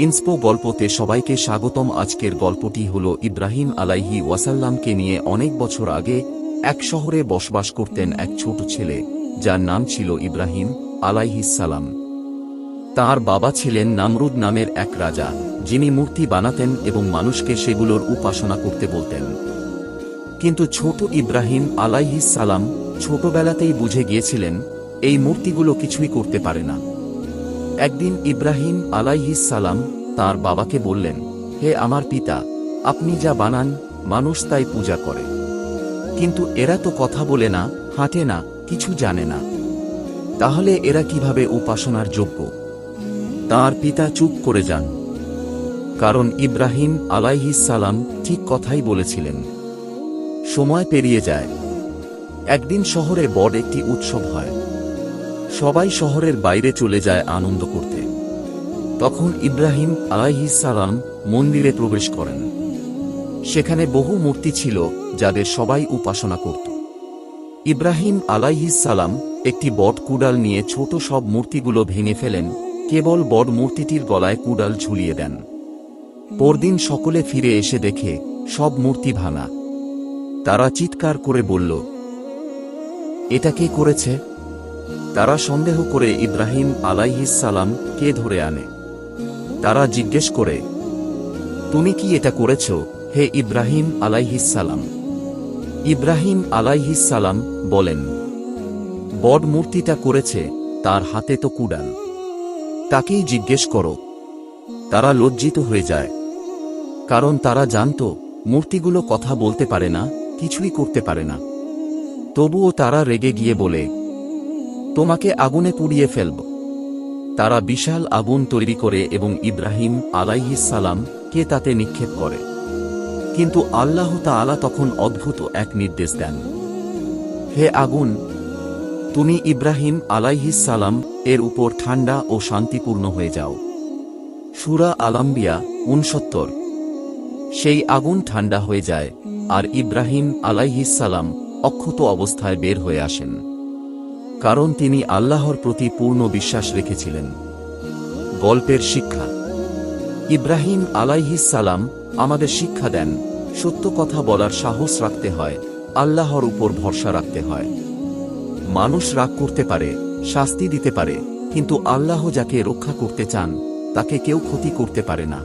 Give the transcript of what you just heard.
ইন্সপো গল্পতে সবাইকে স্বাগতম। আজকের গল্পটি হল ইব্রাহিম আলাইহি ওয়াসাল্লামকে নিয়ে। অনেক বছর আগে এক শহরে বসবাস করতেন এক ছোট ছেলে, যার নাম ছিল ইব্রাহিম আলাইহিস সালাম। তাঁর বাবা ছিলেন নামরুদ নামের এক রাজা, যিনি মূর্তি বানাতেন এবং মানুষকে সেগুলোর উপাসনা করতে বলতেন। কিন্তু ছোট ইব্রাহিম আলাইহিস সালাম ছোটবেলাতেই বুঝে গিয়েছিলেন এই মূর্তিগুলো কিছুই করতে পারে না। একদিন ইব্রাহিম আলাইহিস সালাম তাঁর বাবাকে বললেন, হে আমার পিতা, আপনি যা বানান মানুষ তাই পূজা করে, কিন্তু এরা তো কথা বলে না, হাঁটে না, কিছু জানে না, তাহলে এরা কিভাবে উপাসনার যোগ্য? তাঁর পিতা চুপ করে যান, কারণ ইব্রাহিম আলাইহিস সালাম ঠিক কথাই বলেছিলেন। সময় পেরিয়ে যায়। একদিন শহরে বড় একটি উৎসব হয়। সবাই শহরের বাইরে চলে যায় আনন্দ করতে। তখন ইব্রাহিম আলাইহিস সালাম মন্দিরে প্রবেশ করেন। সেখানে বহু মূর্তি ছিল, যাদের সবাই উপাসনা করত। ইব্রাহিম আলাইহিস সালাম একটি বট কুড়াল নিয়ে ছোট সব মূর্তিগুলো ভেঙে ফেলেন, কেবল বড় মূর্তিটির গলায় কুড়াল ঝুলিয়ে দেন। পরদিন সকলে ফিরে এসে দেখে সব মূর্তি ভাঙা। তারা চিৎকার করে বলল, এটা কে করেছে? তারা সন্দেহ করে ইব্রাহিম আলাইহিস সালাম কে ধরে আনে। তারা জিজ্ঞেস করে, তুমি কি এটা করেছ হে ইব্রাহিম আলাইহিস সালাম? ইব্রাহিম আলাইহিস সালাম বলেন, বড় মূর্তিটা করেছে, তার হাতে তো কুড়াল, তাকেই জিজ্ঞেস করো। তারা লজ্জিত হয়ে যায়, কারণ তারা জানত মূর্তিগুলো কথা বলতে পারে না, কিছুই করতে পারে না। তবুও তারা রেগে গিয়ে বলে, তোমাকে আগুনে পুড়িয়ে ফেলব। তারা বিশাল আগুন তৈরি করে এবং ইব্রাহিম আলাইহিস সালাম কে তাতে নিক্ষেপ করে। কিন্তু আল্লাহ তাআলা তখন অদ্ভুত এক নির্দেশ দেন, হে আগুন, তুমি ইব্রাহিম আলাইহিস সালাম এর উপর ঠান্ডা ও শান্তিপূর্ণ হয়ে যাও। সূরা আল-আম্বিয়া 69। সেই আগুন ঠান্ডা হয়ে যায়, আর ইব্রাহিম আলাইহিস সালাম অক্ষত অবস্থায় বের হয়ে আসেন, কারণ তিনি আল্লাহর প্রতি পূর্ণ বিশ্বাস রেখেছিলেন। গল্পের শিক্ষা। ইব্রাহিম আলাইহিস সালাম আমাদের শিক্ষা দেন, সত্য কথা বলার সাহস রাখতে হয়, আল্লাহর উপর ভরসা রাখতে হয়। মানুষ রাগ করতে পারে, শাস্তি দিতে পারে, কিন্তু আল্লাহ যাকে রক্ষা করতে চান তাকে কেউ ক্ষতি করতে পারে না।